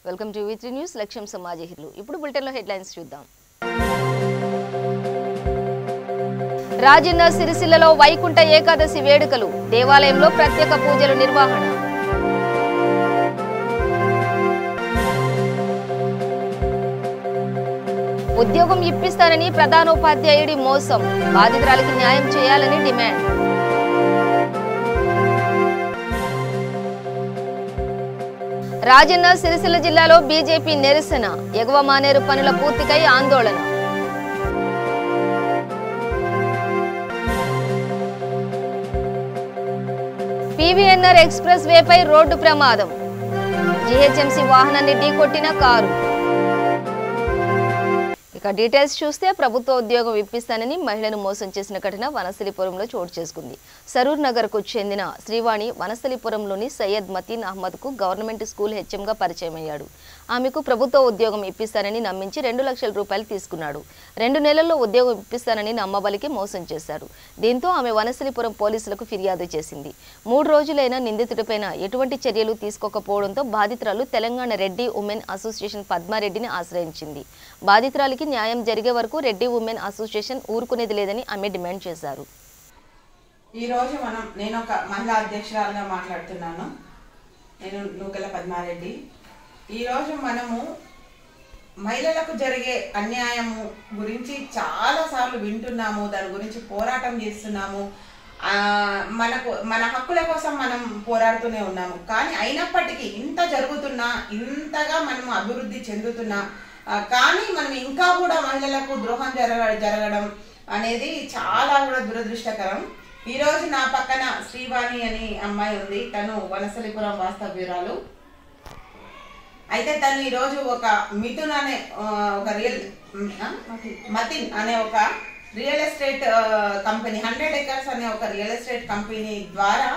Welcome to V3 news లక్ష్యం సమాజ హితులు. ఇప్పుడు బులెటిన్ లో హెడ్లైన్స్ చూద్దాం. రాజన్న సిరిసిల్లలో వైకుంఠ ఏకాదశి వేడుకలు, దేవాలయంలో ప్రత్యేక పూజలు నిర్వహణ. ఉద్యోగం ఇప్పిస్తానని ప్రధానోపాధ్యాయుడి మోసం, బాధితురాలికి న్యాయం చేయాలని డిమాండ్. రాజన్న సిరిసిల్ల జిల్లాలో బీజేపీ నిరసన, ఎగువ మానేరు పనుల పూర్తికై ఆందోళన. పీవీఎన్ఆర్ ఎక్స్ప్రెస్ వేపై రోడ్డు ప్రమాదం, జీహెచ్ఎంసీ వాహనాన్ని ఢీకొట్టిన కారు. ఇక డీటెయిల్స్ చూస్తే ప్రభుత్వ ఉద్యోగం ఇప్పిస్తానని మహిళను మోసం చేసిన ఘటన వనస్థలిపురంలో చోటు చేసుకుంది. సరూర్ నగర్ కు చెందిన శ్రీవాణి వనస్థలిపురంలోని సయ్యద్ మతీన్ అహ్మద్ కు గవర్నమెంట్ స్కూల్ హెచ్ఎంగా పరిచయం అయ్యాడు. ఆమెకు ప్రభుత్వ ఉద్యోగం ఇప్పిస్తానని నమ్మించి 2 లక్షల రూపాయలు తీసుకున్నాడు. 2 నెలల్లో ఉద్యోగం ఇప్పిస్తానని నమ్మబలికి మోసం చేశాడు. దీంతో ఆమె వనస్థలిపురం పోలీసులకు ఫిర్యాదు చేసింది. 3 రోజులైన నిందితుడిపైన ఎటువంటి చర్యలు తీసుకోకపోవడంతో బాధితురాలు తెలంగాణ రెడ్డి ఉమెన్ అసోసియేషన్ పద్మారెడ్డిని ఆశ్రయించింది. బాధితురాలికి న్యాయం జరిగే వరకు రెడ్డి ఉమెన్ అసోసియేషన్ ఊరుకునేది లేదని ఆమె డిమాండ్ చేశారు. ఈ రోజు నేను ఒక మహిళా అధ్యక్షురాలుగా మాట్లాడుతున్నాను. నేను నూకల పద్మారెడ్డి. ఈ రోజు మనము మహిళలకు జరిగే అన్యాయము గురించి చాలా సార్లు వింటున్నాము, దాని గురించి పోరాటం చేస్తున్నాము. మన హక్కుల కోసం మనం పోరాడుతూనే ఉన్నాము. కానీ అయినప్పటికీ ఇంత జరుగుతున్నా, ఇంతగా మనము అభివృద్ధి చెందుతున్నా కానీ మనం ఇంకా కూడా మహిళలకు ద్రోహం జరగడం అనేది చాలా కూడా దురదృష్టకరం. ఈరోజు నా పక్కన శ్రీవాణి అని అమ్మాయి ఉంది. తను వనస్థలిపురం వాస్తవ్యురాలు. అయితే తను ఈరోజు ఒక మిథున్ అనే ఒక మతిన్ అనే ఒక రియల్ ఎస్టేట్ కంపెనీ 100 acres అనే ఒక రియల్ ఎస్టేట్ కంపెనీ ద్వారా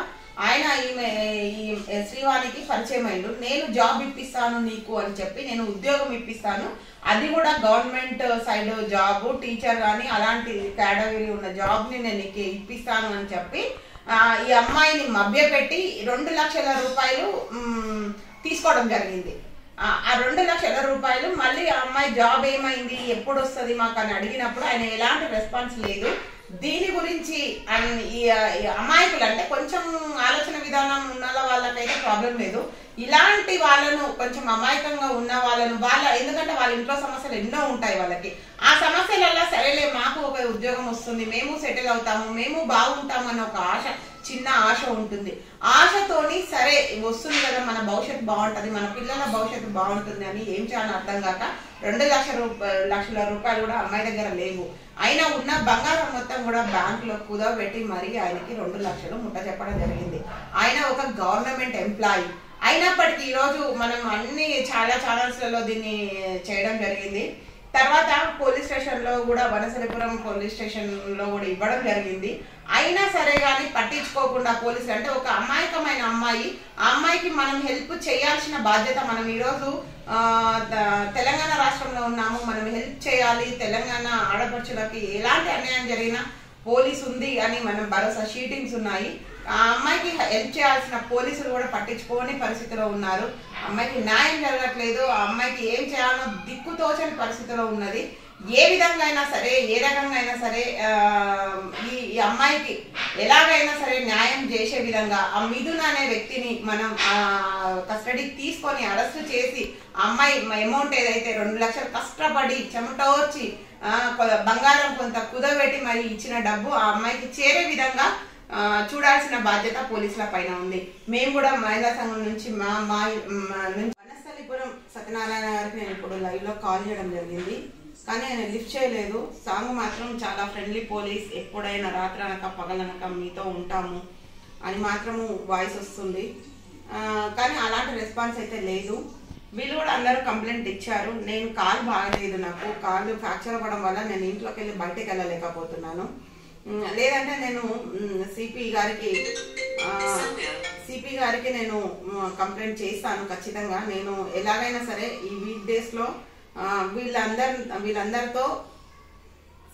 ఆయన ఈ శ్రీవాణికి పరిచయం అయ్యిండు. నేను జాబ్ ఇప్పిస్తాను నీకు అని చెప్పి, నేను ఉద్యోగం ఇప్పిస్తాను, అది కూడా గవర్నమెంట్ సైడ్ జాబ్, టీచర్ కానీ అలాంటి కేటగిరీ ఉన్న జాబ్ని నేను నీకు ఇప్పిస్తాను అని చెప్పి ఈ అమ్మాయిని మభ్యపెట్టి 2 లక్షల రూపాయలు తీసుకోవడం జరిగింది. ఆ 2 లక్షల రూపాయలు మళ్ళీ ఆ అమ్మాయి జాబ్ ఏమైంది, ఎప్పుడు వస్తుంది మాకు అని అడిగినప్పుడు ఆయన ఎలాంటి రెస్పాన్స్ లేదు. దీని గురించి ఈ అమాయకులు అంటే కొంచెం ఆలోచన విధానం ఉన్న వాళ్ళకైతే ప్రాబ్లం లేదు. ఇలాంటి వాళ్ళను కొంచెం అమాయకంగా ఉన్న వాళ్ళను ఎందుకంటే వాళ్ళ ఇంట్లో సమస్యలు ఎన్నో ఉంటాయి వాళ్ళకి. ఆ సమస్యలలో సరేలే మాకు ఒక ఉద్యోగం వస్తుంది, మేము సెటిల్ అవుతాము, మేము బాగుంటాము అన్న ఒక ఆశ, చిన్న ఆశ ఉంటుంది. ఆశతోని సరే వస్తుంది కదా, మన భవిష్యత్తు బాగుంటుంది, మన పిల్లల భవిష్యత్తు బాగుంటుంది అని ఏం చేయాలని అర్థం కాక 2 లక్షల రూపాయలు కూడా అమ్మాయి దగ్గర లేవు. అయినా ఉన్న బంగారం మొత్తం కూడా బ్యాంకులో కుదవబెట్టి మరీ ఆయనకి 2 లక్షలు ముట్ట చెప్పడం జరిగింది. ఆయన ఒక గవర్నమెంట్ ఎంప్లాయీ అయినప్పటికీ ఈరోజు మనం చాలా ఛానల్స్లలో దీన్ని చేయడం జరిగింది. తర్వాత పోలీస్ స్టేషన్లో కూడా వనస్థలిపురం పోలీస్ స్టేషన్లో కూడా ఇవ్వడం జరిగింది. అయినా సరే కానీ పట్టించుకోకుండా పోలీసులు, అంటే ఒక అమాయకమైన అమ్మాయి, ఆ అమ్మాయికి మనం హెల్ప్ చేయాల్సిన బాధ్యత, మనం ఈరోజు తెలంగాణ రాష్ట్రంలో ఉన్నాము, మనం హెల్ప్ చేయాలి. తెలంగాణ ఆడపడుచులకి ఎలాంటి అన్యాయం జరిగినా పోలీసు ఉంది అని మనం భరోసా, షీటింగ్స్ ఉన్నాయి. ఆ అమ్మాయికి హెల్ప్ చేయాల్సిన పోలీసులు కూడా పట్టించుకోని పరిస్థితిలో ఉన్నారు. అమ్మాయికి న్యాయం జరగట్లేదు. ఆ అమ్మాయికి ఏం చేయాలో దిక్కుతోచని పరిస్థితిలో ఉన్నది. ఏ విధంగా అయినా సరే, ఏ రకంగా అయినా సరే ఈ అమ్మాయికి ఎలాగైనా సరే న్యాయం చేసే విధంగా ఆ మిథున్ అనే వ్యక్తిని మనం కస్టడీకి తీసుకొని అరెస్ట్ చేసి ఆ అమ్మాయి అమౌంట్ ఏదైతే 2 లక్షలు కష్టపడి చెమటోర్చి బంగారం కొంత కుదబెట్టి మరి ఇచ్చిన డబ్బు ఆ అమ్మాయికి చేరే విధంగా చూడాల్సిన బాధ్యత పోలీసుల పైన ఉంది. మేము కూడా మహిళా సంఘం నుంచి వనస్థలిపురం సత్యనారాయణ గారికి నేను ఇప్పుడు లైవ్ లో కాల్ చేయడం జరిగింది. కానీ ఆయన లిఫ్ట్ చేయలేదు. సాంగ్ మాత్రం చాలా ఫ్రెండ్లీ పోలీస్, ఎప్పుడైనా రాత్రనక పగలనక మీతో ఉంటాము అని మాత్రము వాయిస్ వస్తుంది. కానీ అలాంటి రెస్పాన్స్ అయితే లేదు. వీళ్ళు కూడా అందరూ కంప్లైంట్ ఇచ్చారు. నేను కాలు బాగలేదు, నాకు కాలు ఫ్రాక్చర్ అవ్వడం వల్ల నేను ఇంట్లోకి వెళ్ళి బయటకు వెళ్ళలేకపోతున్నాను, లేదంటే నేను సిపి గారికి నేను కంప్లైంట్ చేస్తాను ఖచ్చితంగా. నేను ఎలాగైనా సరే ఈ వీక్ డేస్ లో వీళ్ళందరితో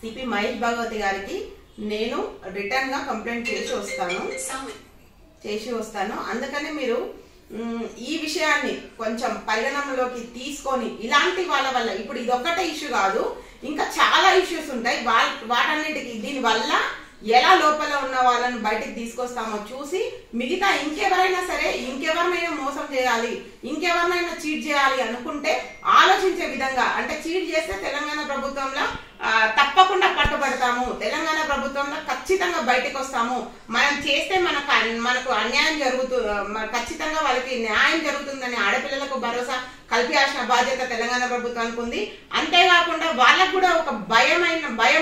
సిపి మహేష్ భగవతి గారికి నేను రిటర్న్ గా కంప్లైంట్ చేసి వస్తాను. అందుకని మీరు ఈ విషయాన్ని కొంచెం పరిగణనలోకి తీసుకొని ఇలాంటి వాళ్ళ వల్ల ఇప్పుడు ఇదొక్కటే ఇష్యూ కాదు, ఇంకా చాలా ఇష్యూస్ ఉంటాయి. వాటన్నిటికి దీనివల్ల ఎలా లోపల ఉన్న వాళ్ళని బయటకు తీసుకొస్తామో చూసి మిగతా ఇంకెవరినైనా మోసం చేయాలి, ఇంకెవరినైనా చీట్ చేయాలి అనుకుంటే ఆలోచించే విధంగా, అంటే చీట్ చేస్తే తెలంగాణ ప్రభుత్వంలో తప్పకుండా పట్టుబడతాము, తెలంగాణ ప్రభుత్వంలో ఖచ్చితంగా బయటకు వస్తాము, మనం చేస్తే మనకు అన్యాయం ఖచ్చితంగా వాళ్ళకి న్యాయం జరుగుతుందని ఆడపిల్లలకు భరోసా కల్పించాల్సిన బాధ్యత తెలంగాణ ప్రభుత్వానికి ఉంది. అంతేకాకుండా వాళ్ళకు కూడా ఒక భయం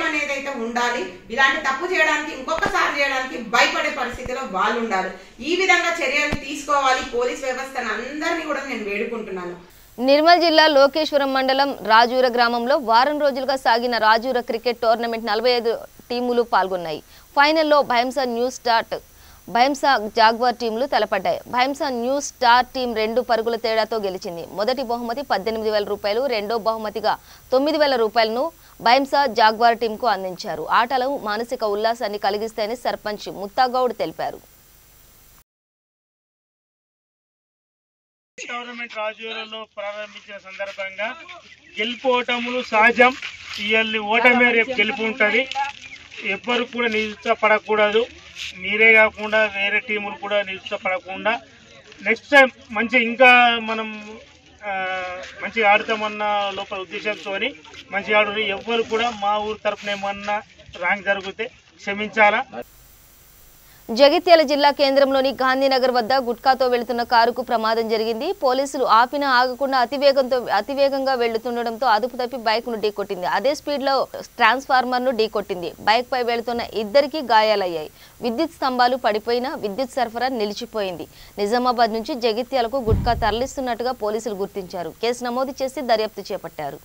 అనేది అయితే ఉండాలి. ఇలాంటి తప్పు చేయడానికి, ఇంకొకసారి చేయడానికి భయపడే పరిస్థితిలో వాళ్ళు ఉండాలి. ఈ విధంగా చర్యలు తీసుకోవాలి పోలీస్ వ్యవస్థను అందరినీ కూడా నేను వేడుకుంటున్నాను. నిర్మల్ జిల్లా లోకేశ్వరం మండలం రాజూర గ్రామంలో వారం రోజులుగా సాగిన రాజూర క్రికెట్ టోర్నమెంట్ 45 టీములు పాల్గొన్నాయి. ఫైనల్లో భైంసా జాగ్వార్ టీంలు తలపడ్డాయి. భైంసా న్యూ స్టార్ టీం 2 పరుగుల తేడాతో గెలిచింది. మొదటి బహుమతి 18,000 రూపాయలు, రెండో బహుమతిగా 9,000 రూపాయలను భైంసా జాగ్వార్ టీంకు అందించారు. ఆటలు మానసిక ఉల్లాసాన్ని కలిగిస్తాయని సర్పంచ్ ముత్తాగౌడ్ తెలిపారు. టోర్నమెంట్ రాజూరులో ప్రారంభించిన సందర్భంగా గెలుపోటములు సహజం, ఇవాళ ఓటమే రేపు గెలుపు ఉంటుంది. ఎవ్వరు కూడా నిరుత్సాహపడకూడదు, మీరే కాకుండా వేరే టీములు కూడా నిరుత్సాహపడకుండా నెక్స్ట్ టైం ఇంకా మనం మంచిగా ఆడతామన్న లోపల ఉద్దేశంతో మంచిగా ఆడు. ఎవ్వరు కూడా మా ఊరు తరఫున ఏమన్నా రాంగ్ జరిగితే క్షమించాలా. జగిత్యాల జిల్లా కేంద్రంలోని గాంధీనగర్ వద్ద గుట్కాతో వెళుతున్న కారుకు ప్రమాదం జరిగింది. పోలీసులు ఆపినా ఆగకుండా అతివేగంగా వెళ్తుండటంతో అదుపు తప్పి బైక్ ను ఢీకొట్టింది. అదే స్పీడ్ లో ట్రాన్స్ఫార్మర్ ను ఢీకొట్టింది. బైక్ పై వెళుతున్న ఇద్దరికి గాయాలయ్యాయి. విద్యుత్ స్తంభాలు పడిపోయినా విద్యుత్ సరఫరా నిలిచిపోయింది. నిజామాబాద్ నుంచి జగిత్యాలకు గుట్కా తరలిస్తున్నట్టుగా పోలీసులు గుర్తించారు. కేసు నమోదు చేసి దర్యాప్తు చేపట్టారు.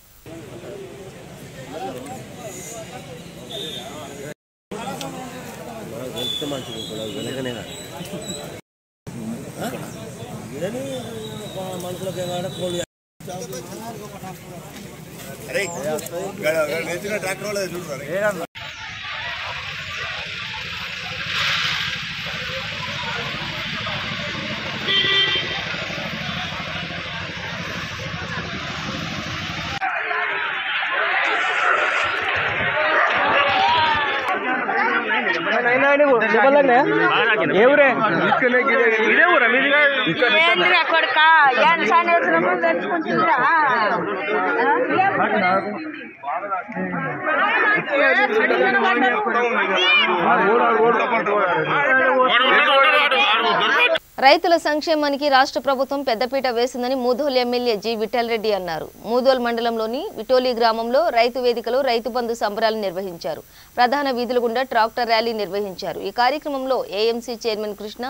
రైతుల సంక్షేమానికి రాష్ట్ర ప్రభుత్వం పెద్దపీట వేసిందని మూధోల్ ఎమ్మెల్యే జి విఠల్ రెడ్డి అన్నారు. మూధోల్ మండలంలోని విటోలి గ్రామంలో రైతు వేదికలో రైతు బంధు సంబరాలు నిర్వహించారు. ప్రధాన వీధుల గుండా ట్రాక్టర్ ర్యాలీ నిర్వహించారు. ఈ కార్యక్రమంలో AMC chairman Krishna,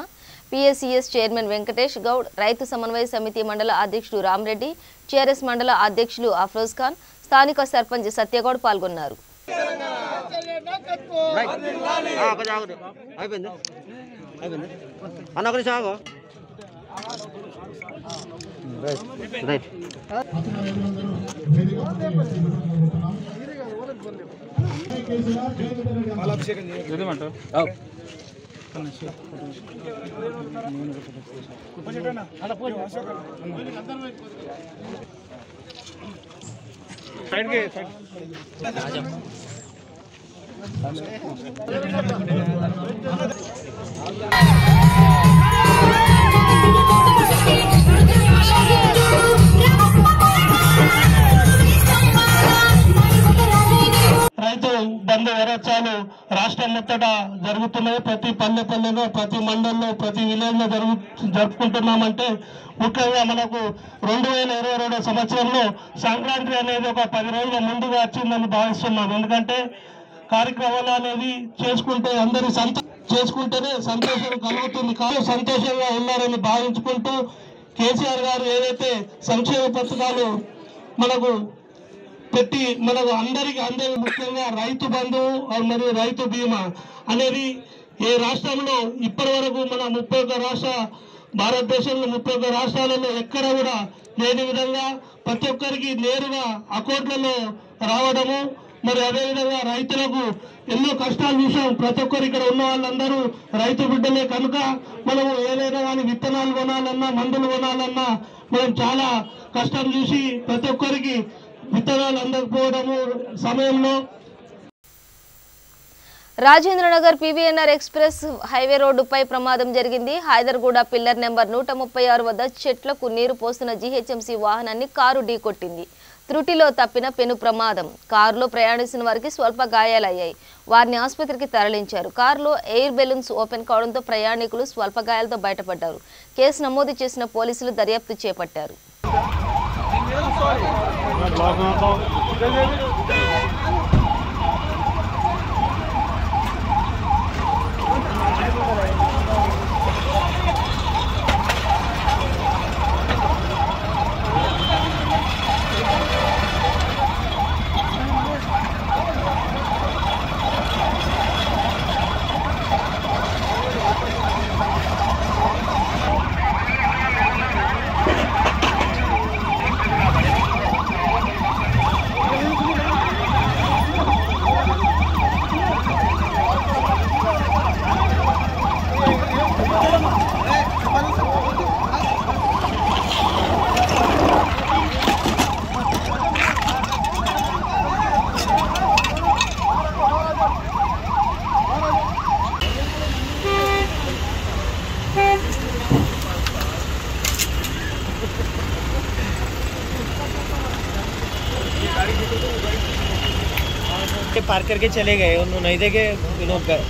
PSCS chairman Venkatesh Goud, రైతు సమన్వయ సమితి మండల అధ్యక్షుడు రామరెడ్డి, టిఆర్ఎస్ మండల అధ్యక్షులు అఫ్రోజ్ ఖాన్, స్థానిక సర్పంచ్ సత్యగౌడ్ పాల్గొన్నారు. రైతు బంధు వరోత్సవాలు రాష్ట్రం మొత్తటా జరుగుతున్నాయి. ప్రతి పల్లెలో, ప్రతి మండలంలో, ప్రతి విలేజ్ లో జరుపుకుంటున్నామంటే ముఖ్యంగా మనకు 2022 సంవత్సరంలో సంక్రాంతి అనేది ఒక 10 రోజుల ముందుగా వచ్చిందని భావిస్తున్నాం. ఎందుకంటే కార్యక్రమాలు అనేది చేసుకుంటేనే సంతోషం కలుగుతుంది. కానీ సంతోషంగా ఉన్నారని భావించుకుంటూ కేసీఆర్ గారు ఏదైతే సంక్షేమ పథకాలు మనకు పెట్టి మనకు అందరి ముఖ్యంగా రైతు బంధు మరియు రైతు బీమా అనేది ఏ రాష్ట్రంలో ఇప్పటి వరకు మన 31 భారతదేశంలో 31 రాష్ట్రాలలో ఎక్కడ కూడా లేని విధంగా ప్రతి ఒక్కరికి నేరుగా అకౌంట్లలో రావడము, మరి అదేవిధంగా రైతులకు ఎన్నో కష్టాలు చూసాం. ప్రతి ఒక్కరు ఇక్కడ ఉన్న వాళ్ళందరూ రైతు బిడ్డలే కనుక మనము ఏదైనా కానీ విత్తనాలు కొనాలన్నా మందులు కొనాలన్నా మనం చాలా కష్టం చూసి ప్రతి ఒక్కరికి విత్తనాలు అందకపోవడము సమయంలో రాజేంద్రనగర్ పీవీఎన్ఆర్ ఎక్స్ప్రెస్ హైవే రోడ్డుపై ప్రమాదం జరిగింది. హైదర్గూడ పిల్లర్ నెంబర్ 136 వద్ద చెట్లకు నీరు పోస్తున్న జీహెచ్ఎంసీ వాహనాన్ని కారు ఢీకొట్టింది. త్రుటిలో తప్పిన పెను ప్రమాదం. కారులో ప్రయాణిస్తున్న వారికి స్వల్ప గాయాలయ్యాయి. వారిని ఆసుపత్రికి తరలించారు. కారులో ఎయిర్ బెలూన్స్ ఓపెన్ కావడంతో ప్రయాణికులు స్వల్ప గాయాలతో బయటపడ్డారు. కేసు నమోదు చేసిన పోలీసులు దర్యాప్తు చేపట్టారు. पार्क करके चले गए, उन्होंने नहीं देखे,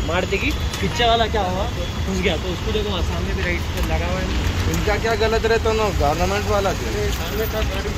मारते की पीछे वाला क्या हुआ, घुस गया। तो उसको देखो वहाँ सामने भी राइट पे लगा हुआ है। इनका क्या गलत रहता ना, गवर्नमेंट वाला सामने का गाड़ी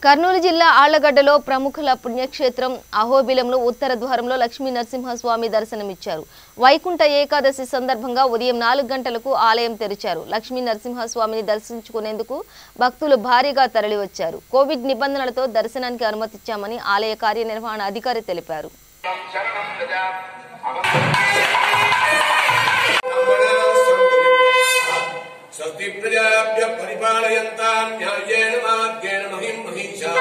కర్నూలు జిల్లా ఆళ్లగడ్డలో ప్రముఖుల పుణ్యక్షేత్రం అహోబిలంలో ఉత్తర ద్వారంలో లక్ష్మీ నరసింహస్వామి దర్శనమిచ్చారు. వైకుంఠ ఏకాదశి సందర్భంగా ఉదయం 4 గంటలకు ఆలయం తెరిచారు. లక్ష్మీ నరసింహస్వామిని దర్శించుకునేందుకు భక్తులు భారీగా తరలివచ్చారు. కోవిడ్ నిబంధనలతో దర్శనానికి అనుమతిచ్చామని ఆలయ కార్యనిర్వహణ అధికారి తెలిపారు. स्वस्ति प्रजाभ्य परिपालयन्तां न्यायेन मार्गेण महिं महिषाः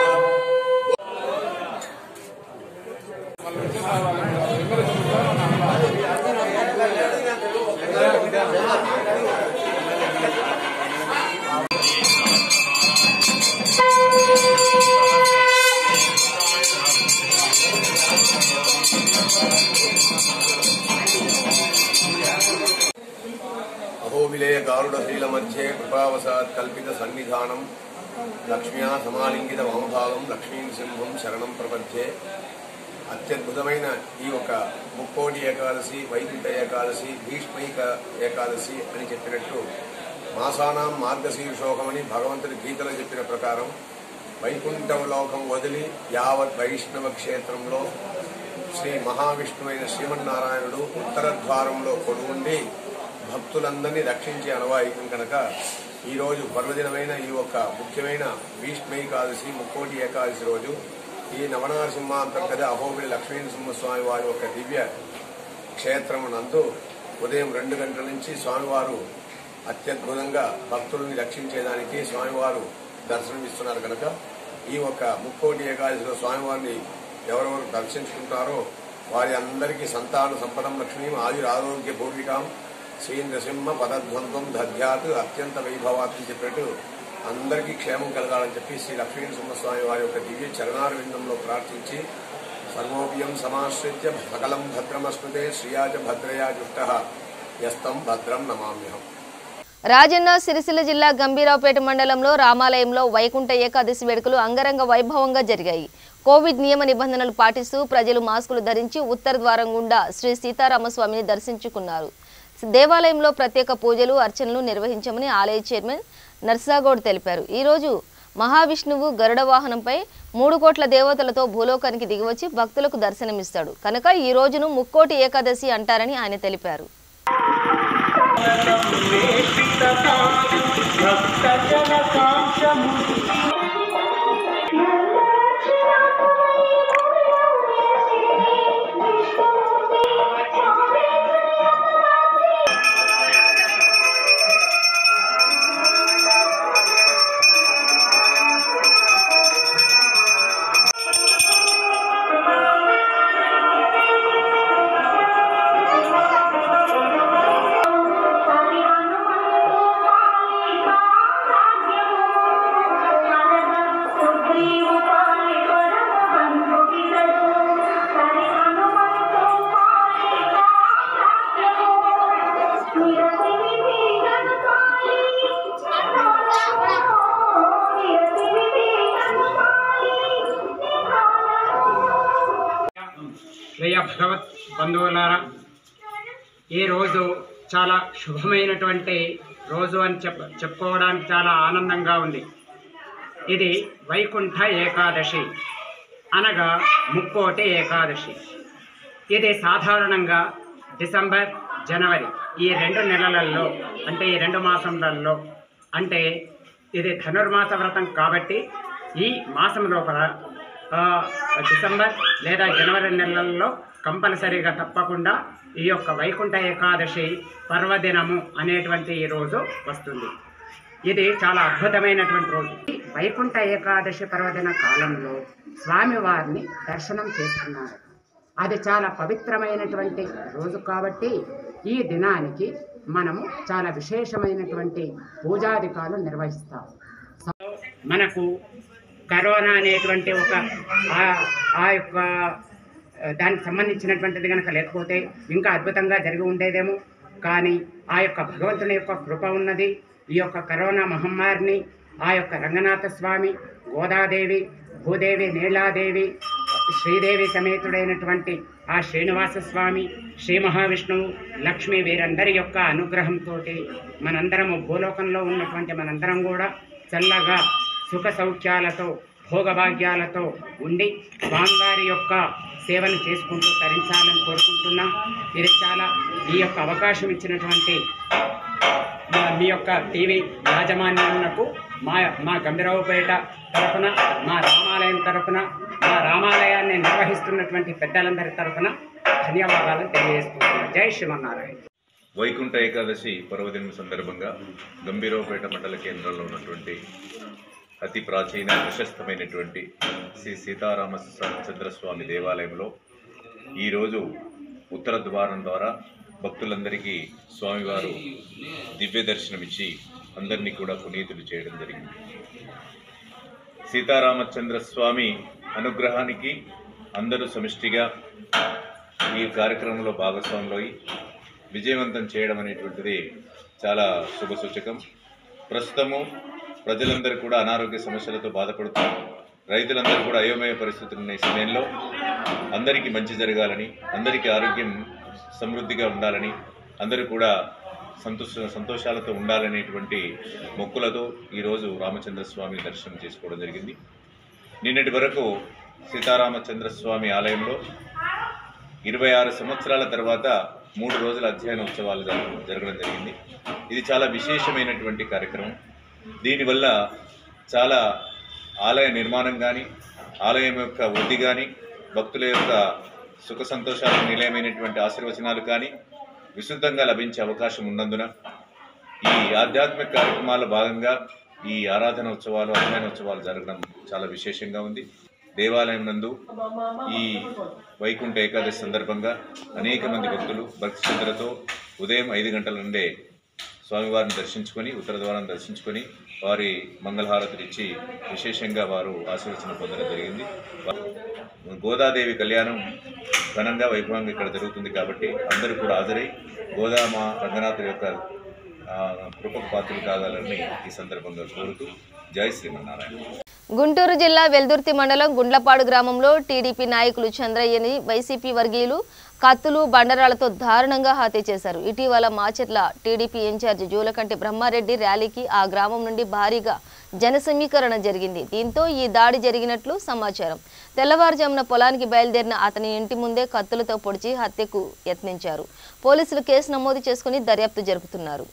अहोबिलेय गारुडशील मध्ये कृपावसात् कल्पित सन्निधानं लक्ष्म्या समालिंगित वामभागं लक्ष्मीं सिंहं शरणं प्रपद्ये. అత్యద్భుతమైన ఈ ఒక ముక్కోటి ఏకాదశి, వైకుంఠ ఏకాదశి, భీష్మైక ఏకాదశి అని చెప్పినట్టు మాసానాం మార్గశీర్షోకమని భగవంతుడి గీతలో చెప్పిన ప్రకారం వైకుంఠ లోకం వదిలి యావత్ వైష్ణవ క్షేత్రంలో శ్రీ మహావిష్ణువైన శ్రీమన్నారాయణుడు ఉత్తర ద్వారంలో కొడుగుండి భక్తులందరినీ రక్షించే అనువాయికం కనుక ఈరోజు పర్వదినమైన ఈ ఒక ముఖ్యమైన భీష్మైకాదశి, ముక్కోటి ఏకాదశి రోజు ఈ నవనారసింహ అంతర్గత అహోబిలి లక్ష్మీనరసింహస్వామి వారి యొక్క దివ్య క్షేత్రమునందు ఉదయం 2 గంటల నుంచి స్వామివారు అత్యద్భుతంగా భక్తుల్ని రక్షించేదానికి స్వామివారు దర్శనమిస్తున్నారు కనుక ఈ ఒక ముక్కోటి ఏకాదశిలో స్వామివారిని ఎవరెవరు దర్శించుకుంటారో వారి అందరికీ సంతాన సంపదం లక్ష్మీ ఆయురారోగ్య పూర్వికాం శ్రీ నృసింహ పదధ్వంతం దధ్యాత్ అత్యంత వైభవాత్ అని చెప్పేట్టు అందరికీ క్షేమం కలగాలని చెప్పి శ్రీ లక్ష్మీనరసింహస్వామి వారి యొక్క దివ్య చరణారవిందంలో ప్రార్థించి సర్వోపియం సమాశ్రిత్య సకలం భద్రమస్మృతే శ్రీయాచ భద్రయా జుష్ట యస్తం భద్రం నమామ్యహం. రాజన్న సిరిసిల్ల జిల్లా గంభీరావుపేట మండలంలో రామాలయంలో వైకుంఠ ఏకాదశి వేడుకలు అంగరంగ వైభవంగా జరిగాయి. కోవిడ్ నియమ నిబంధనలు పాటిస్తూ ప్రజలు మాస్కులు ధరించి ఉత్తర ద్వారం గుండా శ్రీ సీతారామస్వామిని దర్శించుకున్నారు. దేవాలయంలో ప్రత్యేక పూజలు అర్చనలు నిర్వహించామని ఆలయ చైర్మన్ నర్సాగౌడ్ తెలిపారు. ఈరోజు మహావిష్ణువు గరుడ వాహనంపై 3 కోట్ల దేవతలతో భూలోకానికి దిగివచ్చి భక్తులకు దర్శనమిస్తాడు కనుక ఈ రోజును ముక్కోటి ఏకాదశి అంటారని ఆయన తెలిపారు. భగవత్ బంధువులారా, ఈ రోజు చాలా శుభమైనటువంటి రోజు అని చెప్పుకోవడానికి చాలా ఆనందంగా ఉంది. ఇది వైకుంఠ ఏకాదశి అనగా ముక్కోటి ఏకాదశి. ఇది సాధారణంగా డిసెంబర్, జనవరి ఈ 2 నెలలలో అంటే ఈ 2 మాసంలలో అంటే ఇది ధనుర్మాస వ్రతం కాబట్టి ఈ మాసం లోపల డిసెంబర్ లేదా జనవరి నెలల్లో కంపల్సరీగా తప్పకుండా ఈ యొక్క వైకుంఠ ఏకాదశి పర్వదినము అనేటువంటి ఈ రోజు వస్తుంది. ఇది చాలా అద్భుతమైనటువంటి రోజు. వైకుంఠ ఏకాదశి పర్వదిన కాలంలో స్వామివారిని దర్శనం చేస్తున్నారు. అది చాలా పవిత్రమైనటువంటి రోజు కాబట్టి ఈ దినానికి మనము చాలా విశేషమైనటువంటి పూజాధికాలు నిర్వహిస్తాం. మనకు కరోనా అనేటువంటి ఒక ఆ యొక్క దానికి సంబంధించినటువంటిది కనుక లేకపోతే ఇంకా అద్భుతంగా జరిగి ఉండేదేమో. కానీ ఆ యొక్క భగవంతుని యొక్క కృప ఉన్నది. ఈ యొక్క కరోనా మహమ్మారిని ఆ యొక్క రంగనాథ స్వామి, గోదాదేవి, భూదేవి, నీలాదేవి, శ్రీదేవి సమేతుడైనటువంటి ఆ శ్రీనివాస స్వామి, శ్రీ మహావిష్ణువు, లక్ష్మి వీరందరి యొక్క అనుగ్రహంతో మనందరము భూలోకంలో ఉన్నటువంటి మనందరం కూడా చల్లగా సుఖ సౌఖ్యాలతో భోగభాగ్యాలతో ఉండి స్వామివారి యొక్క సేవను చేసుకుంటూ తరించాలని కోరుకుంటున్నాం. ఇది చాలా ఈ యొక్క అవకాశం ఇచ్చినటువంటి మీ యొక్క టీవీ యాజమాన్యాలకు మా గంభీరావుపేట తరఫున, మా రామాలయం తరఫున, మా రామాలయాన్ని నిర్వహిస్తున్నటువంటి పెద్దలందరి తరఫున ధన్యవాదాలు తెలియజేస్తున్నాను. జై శ్రీమన్నారాయణ. వైకుంఠ ఏకాదశి పర్వదినం సందర్భంగా గంభీరావుపేట మండల కేంద్రంలో ఉన్నటువంటి అతి ప్రాచీన ప్రశస్తమైనటువంటి శ్రీ సీతారామచంద్రస్వామి దేవాలయంలో ఈరోజు ఉత్తర ద్వారం ద్వారా భక్తులందరికీ స్వామివారు దివ్య దర్శనమిచ్చి అందరినీ కూడా పునీతులు చేయడం జరిగింది. సీతారామచంద్రస్వామి అనుగ్రహానికి అందరూ సమిష్టిగా ఈ కార్యక్రమంలో భాగస్వాములై విజయవంతం చేయడం అనేటువంటిది చాలా శుభసూచకం. ప్రస్తుతము ప్రజలందరూ కూడా అనారోగ్య సమస్యలతో బాధపడుతూ రైతులందరూ కూడా అయోమయ పరిస్థితులు ఉన్న ఈ సమయంలో అందరికీ మంచి జరగాలని, అందరికీ ఆరోగ్యం సమృద్ధిగా ఉండాలని, అందరూ కూడా సంతోషాలతో ఉండాలనేటువంటి మొక్కులతో ఈరోజు రామచంద్రస్వామి దర్శనం చేసుకోవడం జరిగింది. నిన్నటి వరకు సీతారామచంద్రస్వామి ఆలయంలో 26 సంవత్సరాల తర్వాత 3 రోజుల అధ్యయన ఉత్సవాలు జరగడం జరిగింది. ఇది చాలా విశేషమైనటువంటి కార్యక్రమం. దీనివల్ల చాలా ఆలయ నిర్మాణం కానీ, ఆలయం యొక్క వృద్ధి కానీ, భక్తుల యొక్క సుఖ సంతోషాలకు నిలయమైనటువంటి ఆశీర్వచనాలు కానీ విశుద్ధంగా లభించే అవకాశం ఉన్నందున ఈ ఆధ్యాత్మిక కార్యక్రమాల భాగంగా ఈ ఆరాధన ఉత్సవాలు, అధ్యయన ఉత్సవాలు జరగడం చాలా విశేషంగా ఉంది. దేవాలయం నందు ఈ వైకుంఠ ఏకాదశి సందర్భంగా అనేక మంది భక్తులు భక్తి శ్రద్ధలతో ఉదయం 5 గంటల నుండే స్వామివారిని దర్శించుకొని ఉత్తర ద్వారాన్ని దర్శించుకొని వారి మంగళహారతులు ఇచ్చి విశేషంగా వారు ఆశీర్వచనం పొందడం జరిగింది. గోదాదేవి కళ్యాణం ఘనంగా వైభవంగా ఇక్కడ జరుగుతుంది కాబట్టి అందరూ కూడా హాజరై గోదామా రంగనాథుడి యొక్క కృపకు పాత్రలు కావాలని ఈ సందర్భంగా కోరుతూ జై శ్రీమన్నారాయణ. గుంటూరు జిల్లా వెల్దుర్తి మండలం గుండ్లపాడు గ్రామంలో టీడీపీ నాయకులు చంద్రయ్యని వైసీపీ వర్గీయులు కత్తులు బండరాలతో దారుణంగా హత్య చేశారు. ఇటీవల మాచెర్ల టీడీపీ ఇన్ఛార్జి జూలకంటి బ్రహ్మారెడ్డి ర్యాలీకి ఆ గ్రామం నుండి భారీగా జనసమీకరణ జరిగింది. దీంతో ఈ దాడి జరిగినట్లు సమాచారం. తెల్లవారుజామున పొలానికి బయలుదేరిన అతని ఇంటి ముందే కత్తులతో పొడిచి హత్యకు యత్నించారు. పోలీసులు కేసు నమోదు చేసుకుని దర్యాప్తు జరుపుతున్నారు.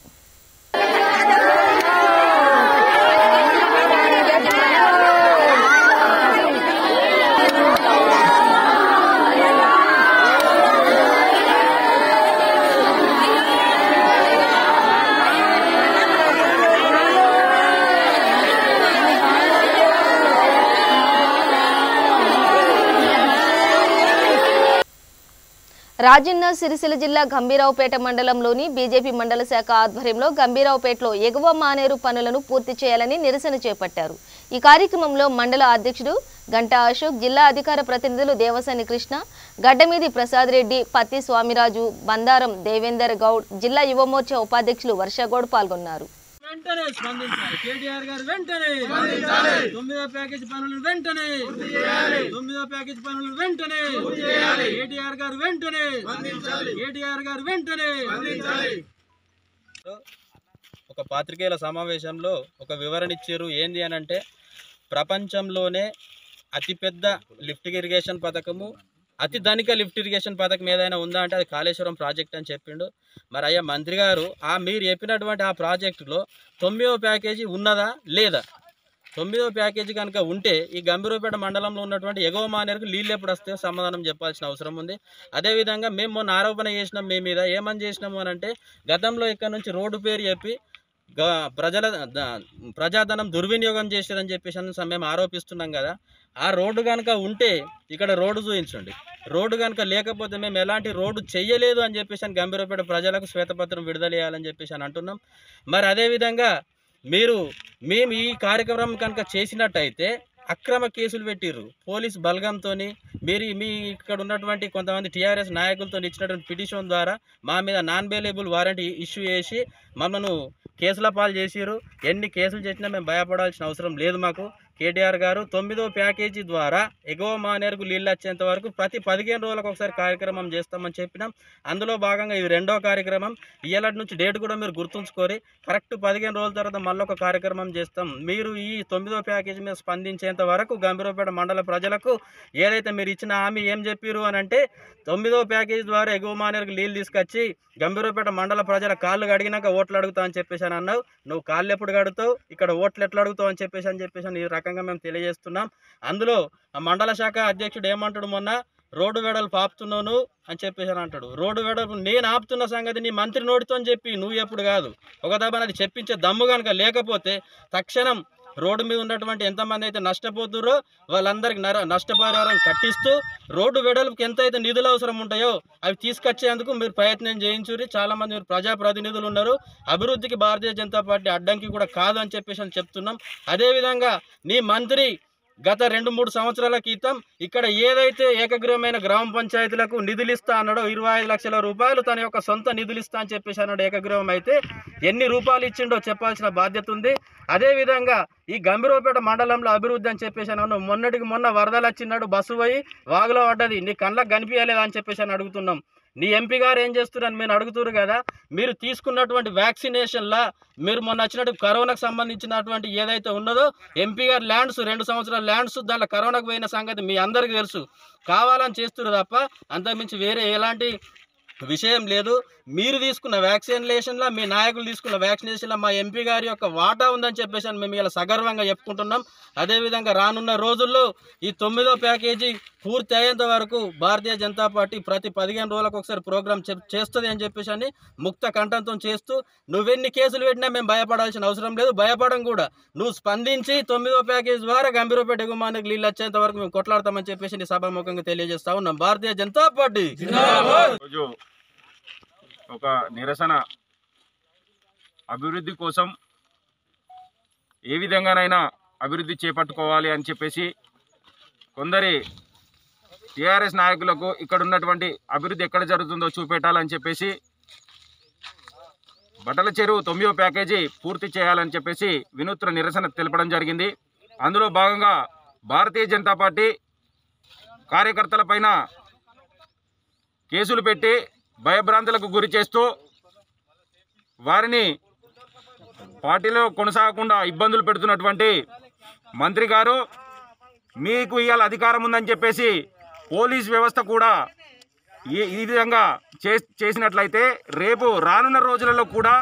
రాజన్న సిరిసిల్ల జిల్లా గంభీరావుపేట మండలంలోని బీజేపీ మండల శాఖ ఆధ్వర్యంలో గంభీరావుపేటలో ఎగువ మానేరు పనులను పూర్తి చేయాలని నిరసన చేపట్టారు. ఈ కార్యక్రమంలో మండల అధ్యక్షుడు గంటా అశోక్, జిల్లా అధికార ప్రతినిధులు దేవసాని కృష్ణ, గడ్డమీది ప్రసాద్ రెడ్డి, పత్తి స్వామిరాజు, బందారం దేవేందర్ గౌడ్, జిల్లా యువమోర్చా ఉపాధ్యక్షులు వర్షగౌడ్ పాల్గొన్నారు. వెంటనే స్పందించాలి. కేటీఆర్ గారు వెంటనే 9వ ప్యాకేజీ పనులు వెంటనే 9వ ప్యాకేజీ పనులు వెంటనే కేటీఆర్ గారు వెంటనే కేటీఆర్ గారు వెంటనే. ఒక పాత్రికేయుల సమావేశంలో ఒక వివరణ ఇచ్చారు. ఏంది అని అంటే, ప్రపంచంలోనే అతిపెద్ద లిఫ్ట్ ఇరిగేషన్ పథకము, అతి ధనిక లిఫ్ట్ ఇరిగేషన్ పథకం ఏదైనా ఉందా అంటే అది కాళేశ్వరం ప్రాజెక్ట్ అని చెప్పిండు. మరి అయ్యా మంత్రి గారు, మీరు చెప్పినటువంటి ఆ ప్రాజెక్టులో 9వ ప్యాకేజీ ఉన్నదా లేదా? 9వ ప్యాకేజీ కనుక ఉంటే ఈ గంభీరావుపేట మండలంలో ఉన్నటువంటి ఎగువ మానేరుకు నీళ్ళు ఎప్పుడు వస్తాయో సమాధానం చెప్పాల్సిన అవసరం ఉంది. అదేవిధంగా మేము మొన్న ఆరోపణ చేసినాం మీ మీద. ఏమని చేసినాము అని అంటే, గతంలో ఇక్కడ నుంచి రోడ్డు పేరు చెప్పి ప్రజాధనం దుర్వినియోగం చేశారని చెప్పేసి మేము ఆరోపిస్తున్నాం కదా. ఆ రోడ్డు కనుక ఉంటే ఇక్కడ రోడ్డు చూపించండి. రోడ్డు కనుక లేకపోతే మేము ఎలాంటి రోడ్డు చెయ్యలేదు అని చెప్పేసి గంభీరావుపేట ప్రజలకు శ్వేతపత్రం విడుదల చేయాలని చెప్పేసి అంటున్నాం. మరి అదేవిధంగా మేము ఈ కార్యక్రమం కనుక చేసినట్టయితే అక్రమ కేసులు పెట్టిర్రు పోలీస్ బలగంతో. మీ ఇక్కడ ఉన్నటువంటి కొంతమంది టీఆర్ఎస్ నాయకులతో ఇచ్చినటువంటి పిటిషన్ ద్వారా మా మీద నాన్ బెయిలబుల్ వారెంట్ ఇష్యూ చేసి మమ్మల్ని కేసుల పాలు చేసిర్రు. ఎన్ని కేసులు చేసినా మేము భయపడాల్సిన అవసరం లేదు మాకు. కేటీఆర్ గారు 9వ ప్యాకేజీ ద్వారా ఎగువ మానేరుకు నీళ్ళు వచ్చేంత వరకు ప్రతి 15 రోజులకు ఒకసారి కార్యక్రమం చేస్తామని చెప్పినాం. అందులో భాగంగా ఇది 2వ కార్యక్రమం. ఇవాళ నుంచి డేట్ కూడా మీరు గుర్తుంచుకోరి. కరెక్ట్ 15 రోజుల తర్వాత మళ్ళీ ఒక కార్యక్రమం చేస్తాం. మీరు ఈ 9వ ప్యాకేజీ మీద స్పందించేంత వరకు గంభీరావుపేట మండల ప్రజలకు ఏదైతే మీరు ఇచ్చిన హామీ ఏం చెప్పారు అని అంటే, 9వ ప్యాకేజీ ద్వారా ఎగువ మానేరుకు నీళ్ళు తీసుకొచ్చి గంభీరావుపేట మండల ప్రజల కాళ్ళు కడిగినాక ఓట్లు అడుగుతావు అని చెప్పేసి అని అన్నావు. నువ్వు కాళ్ళు ఎప్పుడు కడుగుతావు, ఇక్కడ ఓట్లు ఎట్లా అడుగుతావు అని చెప్పేసి ఈ రకంగా మేము తెలియజేస్తున్నాం. అందులో ఆ మండల శాఖ అధ్యక్షుడు ఏమంటాడు, మొన్న రోడ్డు వెడల్పు ఆపుతున్నాను అని చెప్పేసి అంటాడు. రోడ్డు వెడల్పు నేను ఆపుతున్న సంగతి నీ మంత్రి నోటితో చెప్పి నువ్వు ఎప్పుడు కాదు. ఒక దెబ్బ అది చెప్పించే దమ్ము కనుక లేకపోతే తక్షణం రోడ్డు మీద ఉన్నటువంటి ఎంతమంది అయితే నష్టపోతుర్రో వాళ్ళందరికీ నష్టపరిహారం కట్టిస్తూ రోడ్డు వెడల్పుకి ఎంతైతే నిధులు అవసరం ఉంటాయో అవి తీసుకొచ్చేందుకు మీరు ప్రయత్నం చేయించుర్రి. చాలామంది మీరు ప్రజాప్రతినిధులు ఉన్నారు. అభివృద్ధికి భారతీయ జనతా పార్టీ అడ్డంకి కూడా కాదు అని చెప్పేసి చెప్తున్నాం. అదేవిధంగా నీ మంత్రి గత 2-3 సంవత్సరాల క్రితం ఇక్కడ ఏదైతే ఏకగ్రీవమైన గ్రామ పంచాయతీలకు నిధులు ఇస్తా అన్నాడో 25 లక్షల రూపాయలు తన యొక్క సొంత నిధులు ఇస్తా అని చెప్పేసి అన్నాడు. ఏకగ్రీవం అయితే ఎన్ని రూపాయలు ఇచ్చిండో చెప్పాల్సిన బాధ్యత ఉంది. అదేవిధంగా ఈ గంభీరావుపేట మండలంలో అభివృద్ధి అని చెప్పేసి అన్నాను. మొన్నటికి మొన్న వరదలు వచ్చినాడు, బస్సు పోయి వాగులో పడ్డది, నీ కళ్ళకు కనిపించలేదా అని చెప్పేసి అని అడుగుతున్నాం. నీ ఎంపీ గారు ఏం చేస్తున్నారని మీరు అడుగుతున్నారు కదా. మీరు తీసుకున్నటువంటి వ్యాక్సినేషన్లా మీరు మొన్న వచ్చినట్టు కరోనాకు సంబంధించినటువంటి ఏదైతే ఉన్నదో ఎంపీ గారు ల్యాండ్స్ 2 సంవత్సరాల ల్యాండ్స్ దాంట్లో కరోనాకు పోయిన సంగతి మీ అందరికీ తెలుసు. కావాలని చేస్తున్నారు తప్ప అంతకుమించి వేరే ఎలాంటి విషయం లేదు. మీరు తీసుకున్న వ్యాక్సినేషన్లో, మీ నాయకులు తీసుకున్న వ్యాక్సినేషన్లో మా ఎంపీ గారి యొక్క వాటా ఉందని చెప్పేసి మేము ఇలా సగర్వంగా చెప్పుకుంటున్నాం. అదేవిధంగా రానున్న రోజుల్లో ఈ 9వ ప్యాకేజీ పూర్తి అయ్యేంత వరకు భారతీయ జనతా పార్టీ ప్రతి 15 రోజులకు ఒకసారి ప్రోగ్రాం చేస్తుంది అని చెప్పేసి అని ముక్త కంఠంతో చేస్తూ, నువ్వెన్ని కేసులు పెట్టినా మేము భయపడాల్సిన అవసరం లేదు, భయపడం కూడా. నువ్వు స్పందించి 9వ ప్యాకేజీ ద్వారా గంభీరావుపేట ఎగుమానికి నీళ్ళు వచ్చేంత వరకు మేము కొట్లాడతామని చెప్పేసి సభాముఖంగా తెలియజేస్తా ఉన్నాం. భారతీయ జనతా పార్టీ ఒక నిరసన అభివృద్ధి కోసం ఏ విధంగానైనా అభివృద్ధి చేపట్టుకోవాలి అని చెప్పేసి కొందరి టీఆర్ఎస్ నాయకులకు ఇక్కడ ఉన్నటువంటి అభివృద్ధి ఎక్కడ జరుగుతుందో చూపెట్టాలని చెప్పేసి బట్టల చెరువు 9వ ప్యాకేజీ పూర్తి చేయాలని చెప్పేసి వినూత్న నిరసన తెలపడం జరిగింది. అందులో భాగంగా భారతీయ జనతా పార్టీ కార్యకర్తలపైన కేసులు పెట్టి భయభ్రాంతులకు గురి చేస్తూ వారిని పార్టీలో కొనసాగకుండా ఇబ్బందులు పెడుతున్నటువంటి మంత్రి గారు, మీకు ఇవాళ అధికారం ఉందని చెప్పేసి పోలీస్ వ్యవస్థ కూడా ఈ విధంగా చేసినట్లయితే రేపు రానున్న రోజులలో కూడా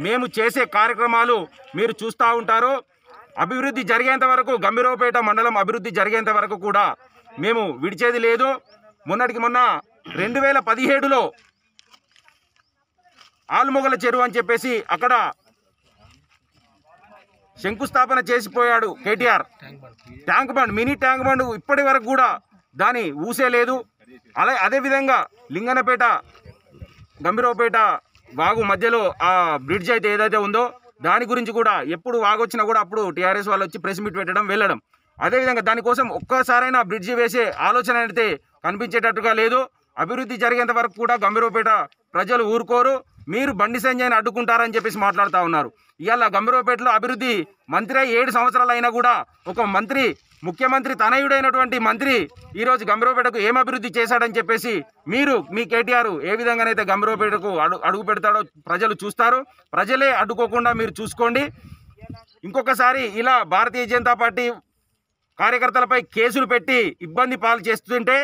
మేము చేసే కార్యక్రమాలు మీరు చూస్తూ ఉంటారు. అభివృద్ధి జరిగేంత వరకు, గంభీరావుపేట మండలం అభివృద్ధి జరిగేంత వరకు కూడా మేము విడిచేది లేదు. మొన్నటికి మొన్న 2017లో ఆల్మొగల చెరువు అని చెప్పేసి అక్కడ శంకుస్థాపన చేసిపోయాడు KTR. Tank bund, mini tank bund ఇప్పటి వరకు కూడా దాని ఊసే లేదు. అదేవిధంగా లింగనపేట గంభీరావుపేట వాగు మధ్యలో ఆ బ్రిడ్జ్ అయితే ఏదైతే ఉందో దాని గురించి కూడా ఎప్పుడు వాగు వచ్చినా కూడా అప్పుడు టీఆర్ఎస్ వాళ్ళు వచ్చి ప్రెస్ మీట్ పెట్టడం, వెళ్ళడం. అదేవిధంగా దానికోసం ఒక్కసారైనా బ్రిడ్జి వేసే ఆలోచన అయితే కనిపించేటట్టుగా లేదు. అభివృద్ధి జరిగేంత వరకు కూడా గంభీరావుపేట ప్రజలు ఊరుకోరు. మీరు బండి సంజయ్ని అడ్డుకుంటారని చెప్పేసి మాట్లాడుతూ ఉన్నారు. ఇవాళ గంభీరావుపేటలో అభివృద్ధి మంత్రి 7 సంవత్సరాలు అయినా కూడా ఒక మంత్రి, ముఖ్యమంత్రి తనయుడైనటువంటి మంత్రి ఈరోజు గంభీరావుపేటకు ఏం అభివృద్ధి చేశాడని చెప్పేసి మీరు, మీ కేటీఆర్ ఏ విధంగానైతే గంభీరావుపేటకు అడుగు పెడతాడో ప్రజలు చూస్తారు. ప్రజలే అడ్డుకోకుండా మీరు చూసుకోండి. ఇంకొకసారి ఇలా భారతీయ జనతా పార్టీ కార్యకర్తలపై కేసులు పెట్టి ఇబ్బంది పాలు చేస్తుంటే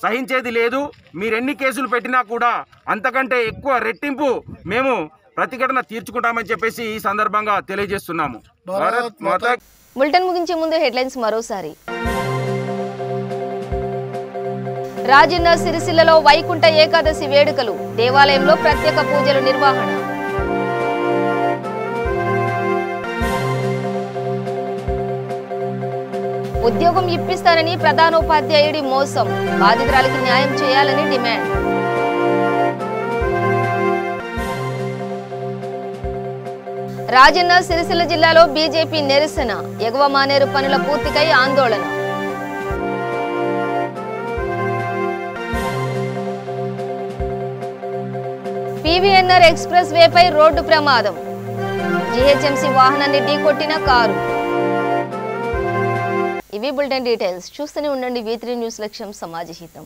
సహించేది లేదు. మీరెన్ని కేసులు పెట్టినా కూడా అంతకంటే ఎక్కువ రెట్టింపు మేము ప్రతిఘటన తీర్చుకుంటామని చెప్పేసి ఈ సందర్భంగా తెలియజేస్తున్నాము. భారత్ మాతా. బులెటిన్ ముగించే ముందు హెడ్లైన్స్ మరోసారి. రాజన్న సిరిసిల్లలో వైకుంఠ ఏకాదశి వేడుకలు, దేవాలయంలో ప్రత్యేక పూజలు నిర్వహణ. ఉద్యోగం ఇప్పిస్తానని ప్రధానోపాధ్యాయుడి మోసం, బాధితురాలికి న్యాయం చేయాలని డిమాండ్. రాజన్న సిరిసిల్ల జిల్లాలో బీజేపీ నిరసన, ఎగువ మానేరు పనుల పూర్తికై ఆందోళన. పీవీఎన్ఆర్ ఎక్స్ప్రెస్ వేపై రోడ్డు ప్రమాదం, జీహెచ్ఎంసీ వాహనాన్ని ఢీకొట్టిన కారు. ఇవి బులెటిన్ డీటెయిల్స్. చూస్తూనే ఉండండి V3 న్యూస్, లక్ష్యం సమాజ హితం.